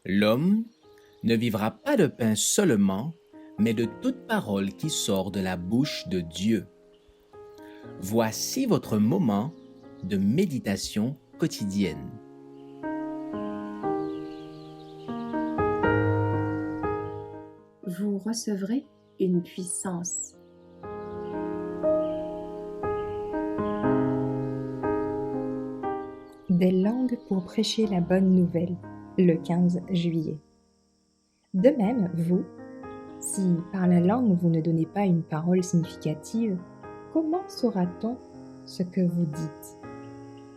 L'homme ne vivra pas de pain seulement, mais de toute parole qui sort de la bouche de Dieu. Voici votre moment de méditation quotidienne. Vous recevrez une puissance. Des langues pour prêcher la bonne nouvelle, le 15 juillet. De même, vous, si par la langue vous ne donnez pas une parole significative, comment saura-t-on ce que vous dites?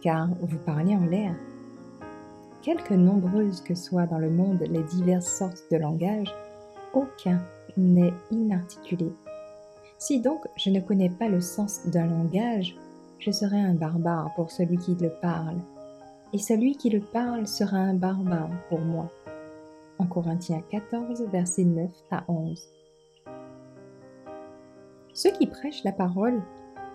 Car vous parlez en l'air. Quelque nombreuses que soient dans le monde les diverses sortes de langage, aucun n'est inarticulé. Si donc je ne connais pas le sens d'un langage, je serai un barbare pour celui qui le parle, et celui qui le parle sera un barbare pour moi. En Corinthiens 14, versets 9 à 11. Ceux qui prêchent la parole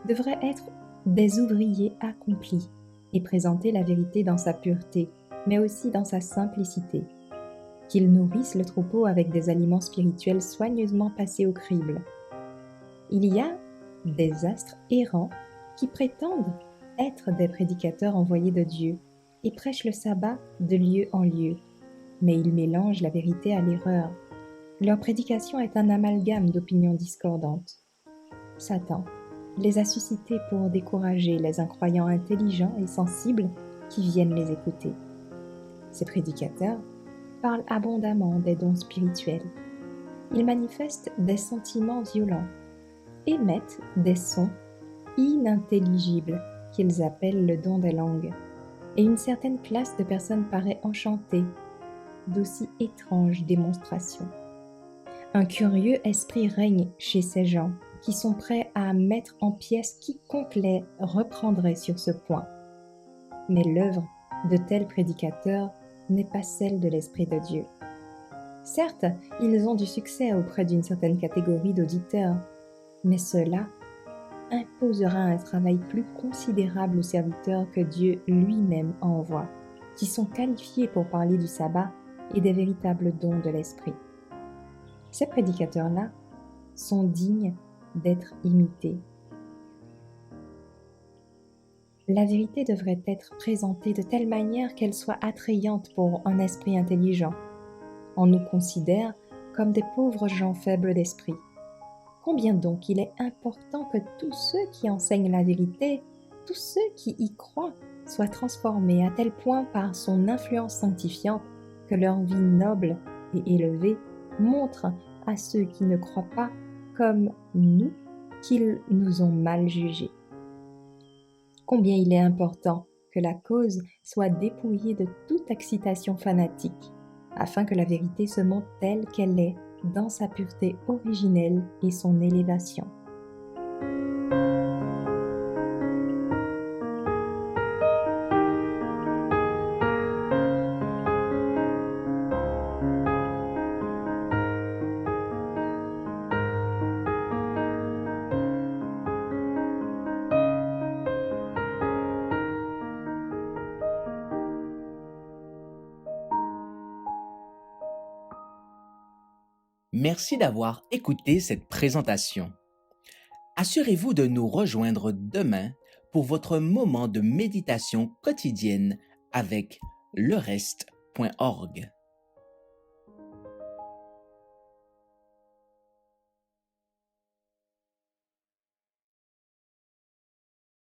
devraient être des ouvriers accomplis et présenter la vérité dans sa pureté, mais aussi dans sa simplicité. Qu'ils nourrissent le troupeau avec des aliments spirituels soigneusement passés au crible. Il y a des astres errants qui prétendent être des prédicateurs envoyés de Dieu et prêchent le sabbat de lieu en lieu, mais ils mélangent la vérité à l'erreur. Leur prédication est un amalgame d'opinions discordantes. Satan les a suscités pour décourager les incroyants intelligents et sensibles qui viennent les écouter. Ces prédicateurs parlent abondamment des dons spirituels. Ils manifestent des sentiments violents, émettent des sons inintelligibles qu'ils appellent le don des langues, et une certaine classe de personnes paraît enchantée d'aussi étranges démonstrations. Un curieux esprit règne chez ces gens qui sont prêts à mettre en pièces quiconque les reprendrait sur ce point. Mais l'œuvre de tels prédicateurs n'est pas celle de l'Esprit de Dieu. Certes, ils ont du succès auprès d'une certaine catégorie d'auditeurs, mais cela imposera un travail plus considérable aux serviteurs que Dieu lui-même envoie, qui sont qualifiés pour parler du sabbat et des véritables dons de l'Esprit. Ces prédicateurs-là sont dignes d'être imités. La vérité devrait être présentée de telle manière qu'elle soit attrayante pour un esprit intelligent. On nous considère comme des pauvres gens faibles d'esprit. Combien donc il est important que tous ceux qui enseignent la vérité, tous ceux qui y croient, soient transformés à tel point par son influence sanctifiante que leur vie noble et élevée montre à ceux qui ne croient pas comme nous qu'ils nous ont mal jugés. Combien il est important que la cause soit dépouillée de toute excitation fanatique, afin que la vérité se montre telle qu'elle est dans sa pureté originelle et son élévation. Merci d'avoir écouté cette présentation. Assurez-vous de nous rejoindre demain pour votre moment de méditation quotidienne avec lereste.org.